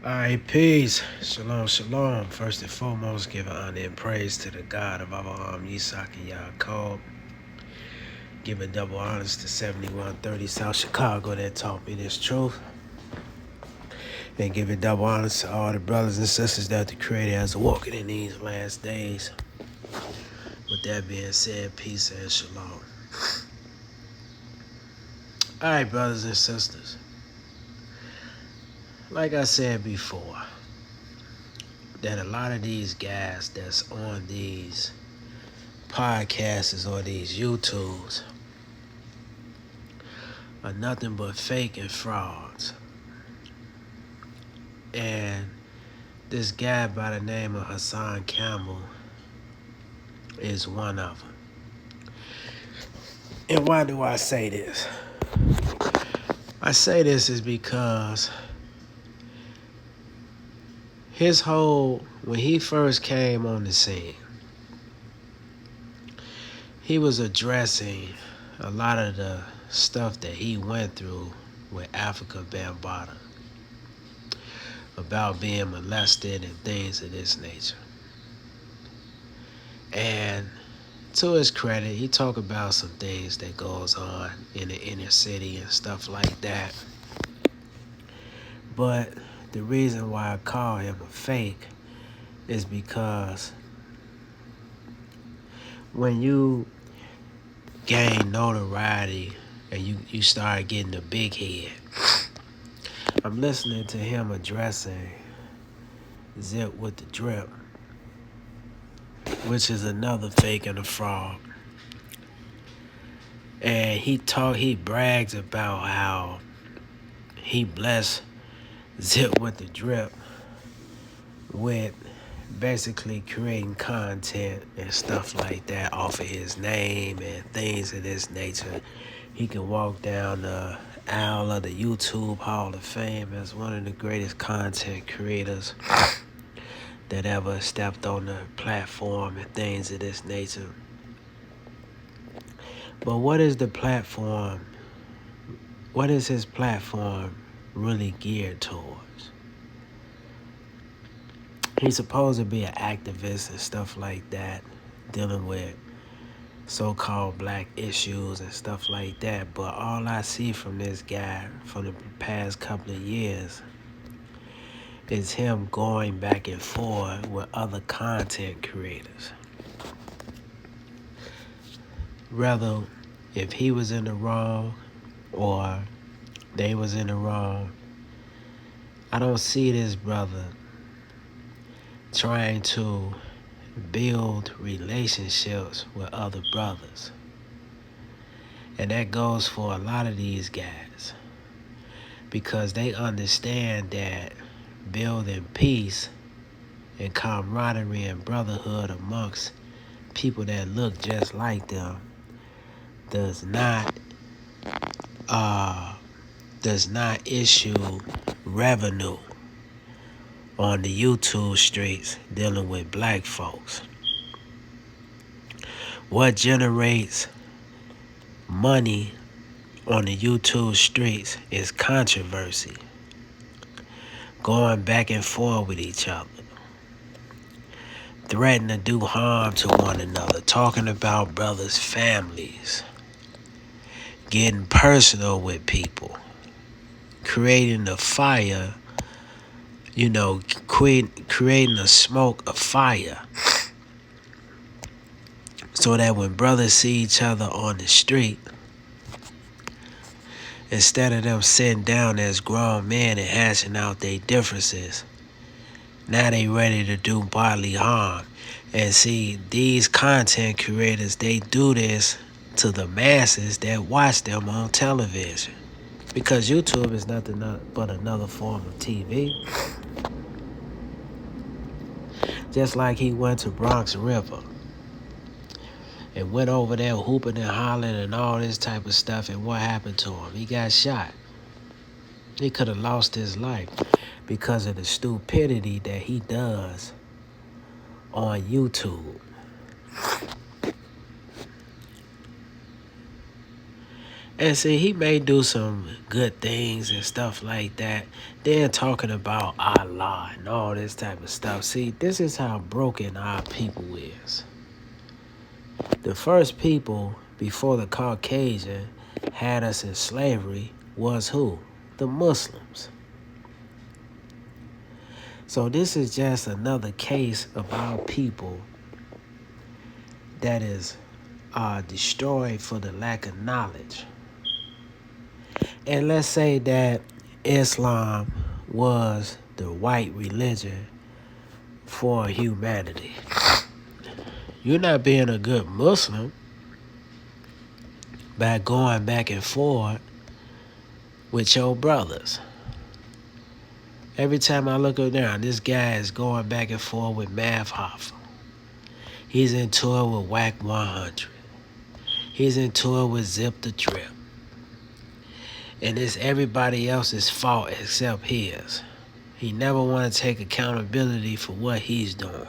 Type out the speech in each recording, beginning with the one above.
Alright, peace. Shalom, shalom. First and foremost, giving honor and praise to the God of our Yisak and Yaakov. Giving double honors to 7130 South Chicago that taught me this truth. And giving double honors to all the brothers and sisters that the Creator has walking in these last days. With that being said, peace and shalom. Alright, brothers and sisters. Like I said before, that a lot of these guys that's on these podcasts or these YouTubes are nothing but fake and frauds. And this guy by the name of Hassan Campbell is one of them. And why do I say this? I say this is because when he first came on the scene, he was addressing a lot of the stuff that he went through with Africa Bambaataa about being molested and things of this nature. And to his credit, he talked about some things that goes on in the inner city and stuff like that. But the reason why I call him a fake is because when you gain notoriety and you start getting a big head, I'm listening to him addressing Zip with the Drip, which is another fake and a fraud. And he brags about how he blessed Zip with the Drip with basically creating content and stuff like that off of his name and things of this nature. He can walk down the aisle of the YouTube Hall of Fame as one of the greatest content creators that ever stepped on the platform and things of this nature. But what is the platform? What is his platform really geared towards? He's supposed to be an activist and stuff like that, dealing with so-called black issues and stuff like that. But all I see from this guy for the past couple of years is him going back and forth with other content creators. Rather, if he was in the wrong or they was in the wrong, I don't see this brother trying to build relationships with other brothers. And that goes for a lot of these guys, because they understand that building peace and camaraderie and brotherhood amongst people that look just like them does not issue revenue on the YouTube streets dealing with black folks. What generates money on the YouTube streets is controversy, going back and forth with each other, threatening to do harm to one another, talking about brothers' families, getting personal with people, creating a fire, creating a smoke of fire, so that when brothers see each other on the street, instead of them sitting down as grown men and hashing out their differences, now they ready to do bodily harm. And see, these content creators, they do this to the masses that watch them on television. Because YouTube is nothing but another form of TV. Just like he went to Bronx River and went over there hooping and hollering and all this type of stuff, and what happened to him? He got shot. He could have lost his life because of the stupidity that he does on YouTube. And see, he may do some good things and stuff like that. Then talking about Allah and all this type of stuff. See, this is how broken our people is. The first people before the Caucasian had us in slavery was who? The Muslims. So this is just another case of our people that is destroyed for the lack of knowledge. And let's say that Islam was the white religion for humanity. You're not being a good Muslim by going back and forth with your brothers. Every time I look around, this guy is going back and forth with Mav Hoffa. He's in tour with Whack 100. He's in tour with Zip the Drip. And it's everybody else's fault except his. He never want to take accountability for what he's doing.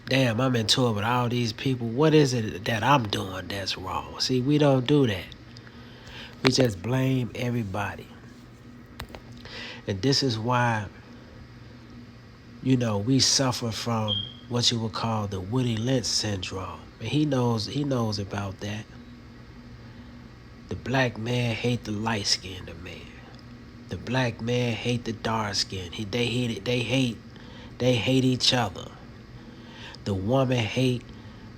Damn, I'm in tour with all these people. What is it that I'm doing that's wrong? See, we don't do that. We just blame everybody. And this is why, we suffer from what you would call the Willie Lynch syndrome. And he knows about that. The black man hate the light-skinned man. The black man hate the dark-skinned. They hate each other. The woman hate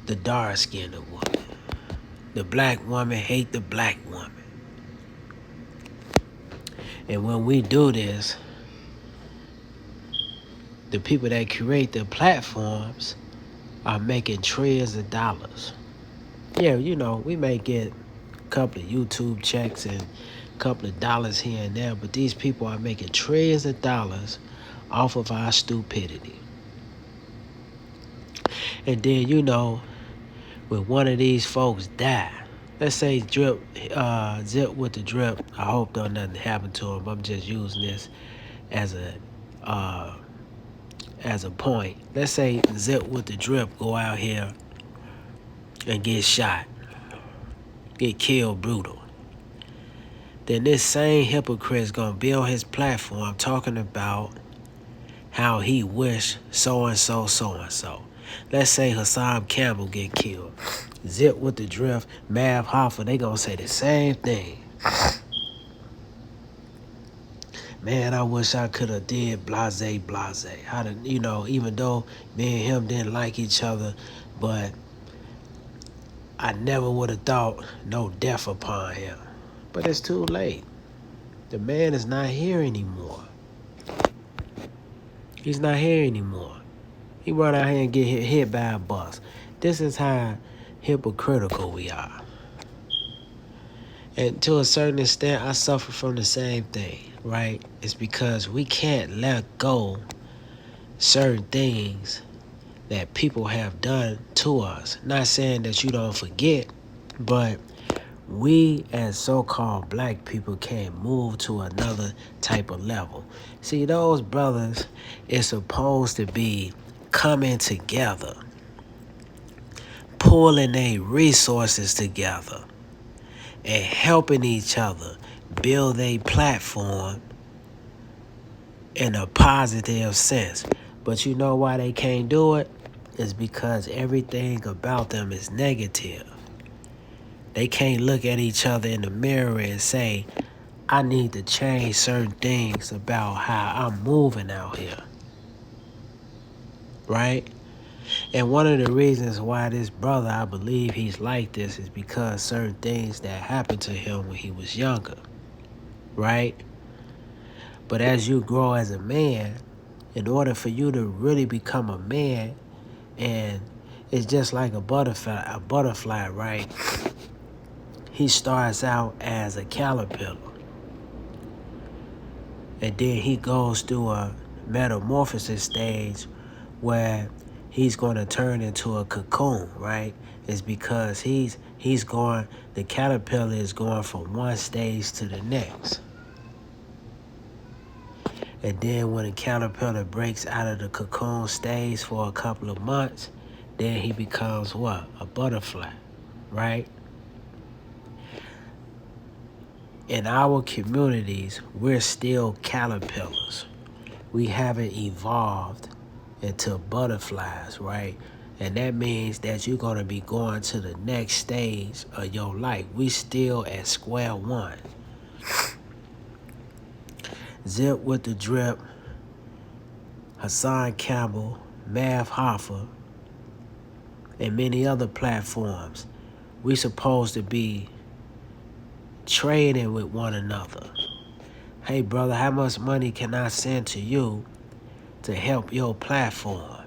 the dark-skinned woman. The black woman hate the black woman. And when we do this, the people that create the platforms are making trillions of dollars. Yeah, we may get a couple of YouTube checks and a couple of dollars here and there, but these people are making trillions of dollars off of our stupidity. And then, when one of these folks die, let's say Zip with the Drip, I hope don't nothing happen to him. I'm just using this as a point. Let's say Zip with the Drip go out here and get shot, get killed brutal. Then this same hypocrite's gonna build his platform talking about how he wish so-and-so, so-and-so. Let's say Hassan Campbell get killed. Zip with the Drip, Mav Hoffa, they gonna say the same thing. Man, I wish I could have did blase. Even though me and him didn't like each other, but I never would have thought no death upon him. But it's too late. The man is not here anymore. He's not here anymore. He run out here and get hit by a bus. This is how hypocritical we are. And to a certain extent, I suffer from the same thing, right? It's because we can't let go certain things that people have done to us. Not saying that you don't forget, but we as so-called black people can't move to another type of level. See, those brothers is supposed to be coming together, pulling their resources together, and helping each other build a platform in a positive sense. But you know why they can't do it? It's because everything about them is negative. They can't look at each other in the mirror and say, I need to change certain things about how I'm moving out here. Right? And one of the reasons why this brother, I believe he's like this, is because certain things that happened to him when he was younger. Right? But as you grow as a man, in order for you to really become a man, and it's just like a butterfly, right? He starts out as a caterpillar. And then he goes through a metamorphosis stage where he's going to turn into a cocoon, right? It's because the caterpillar is going from one stage to the next. And then when the caterpillar breaks out of the cocoon stage for a couple of months, then he becomes what? A butterfly, right? In our communities, we're still caterpillars. We haven't evolved into butterflies, right? And that means that you're going to be going to the next stage of your life. We still at square one. Zip with the Drip, Hassan Campbell, Mav Hoffa, and many other platforms. We supposed to be trading with one another. Hey brother, how much money can I send to you to help your platform?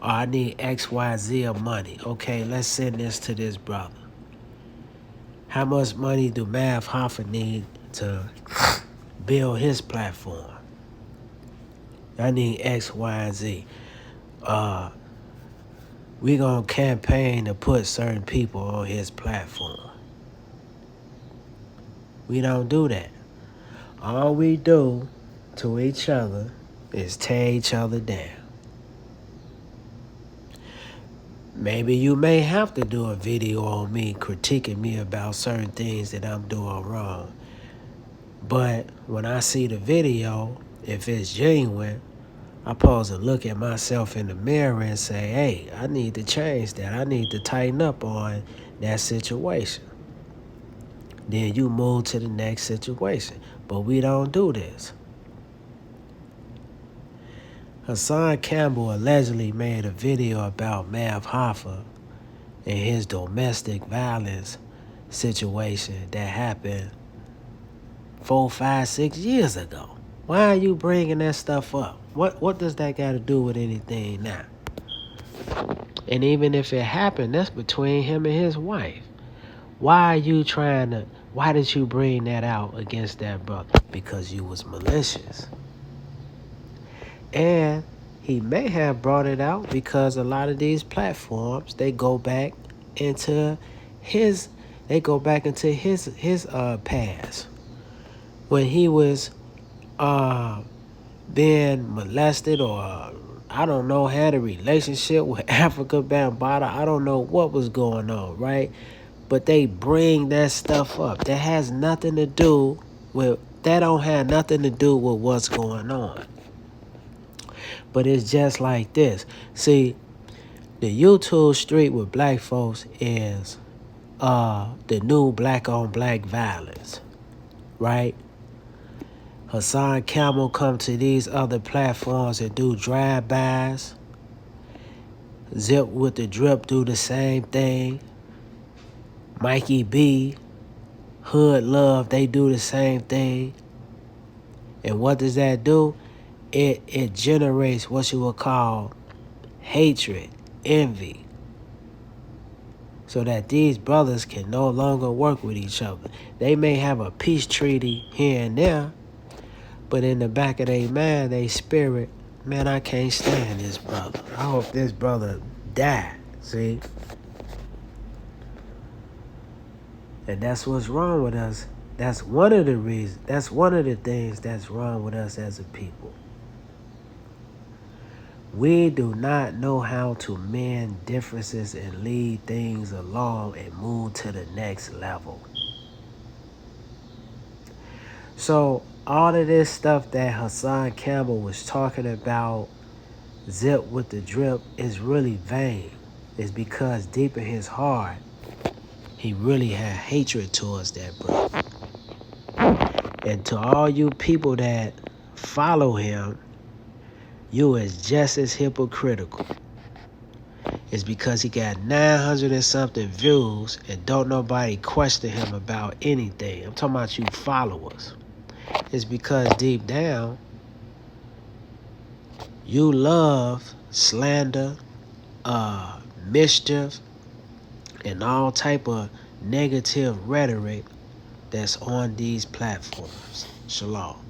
Or I need XYZ of money. Okay, let's send this to this brother. How much money do Mav Hoffa need to build his platform? I need X, Y, and Z. We gonna campaign to put certain people on his platform. We don't do that. All we do to each other is tear each other down. Maybe you may have to do a video on me critiquing me about certain things that I'm doing wrong. But when I see the video, if it's genuine, I'm supposed to look at myself in the mirror and say, hey, I need to change that. I need to tighten up on that situation. Then you move to the next situation. But we don't do this. Hassan Campbell allegedly made a video about Mav Hoffa and his domestic violence situation that happened 4, 5, 6 years ago. Why are you bringing that stuff up? What does that got to do with anything now? And even if it happened, that's between him and his wife. Why did you bring that out against that brother? Because you was malicious. And he may have brought it out because a lot of these platforms, they go back into his past. When he was being molested, or I don't know, had a relationship with Africa Bambaataa. I don't know what was going on, right? But they bring that stuff up. That has nothing to do with what's going on. But it's just like this. See, the YouTube street with black folks is the new black on black violence, right? Hassan Campbell come to these other platforms and do drive-bys. Zip with the Drip do the same thing. Mikey B, Hood Love, they do the same thing. And what does that do? It generates what you would call hatred, envy, so that these brothers can no longer work with each other. They may have a peace treaty here and there, but in the back of their mind, their spirit, man, I can't stand this brother. I hope this brother die. See? And that's what's wrong with us. That's one of the reasons. That's one of the things that's wrong with us as a people. We do not know how to mend differences and lead things along and move to the next level. So all of this stuff that Hassan Campbell was talking about, Zip with the Drip, is really vain. It's because deep in his heart, he really had hatred towards that brother. And to all you people that follow him, you is just as hypocritical. It's because he got 900 and something views and don't nobody question him about anything. I'm talking about you followers. It's because deep down, you love slander, mischief, and all type of negative rhetoric that's on these platforms. Shalom.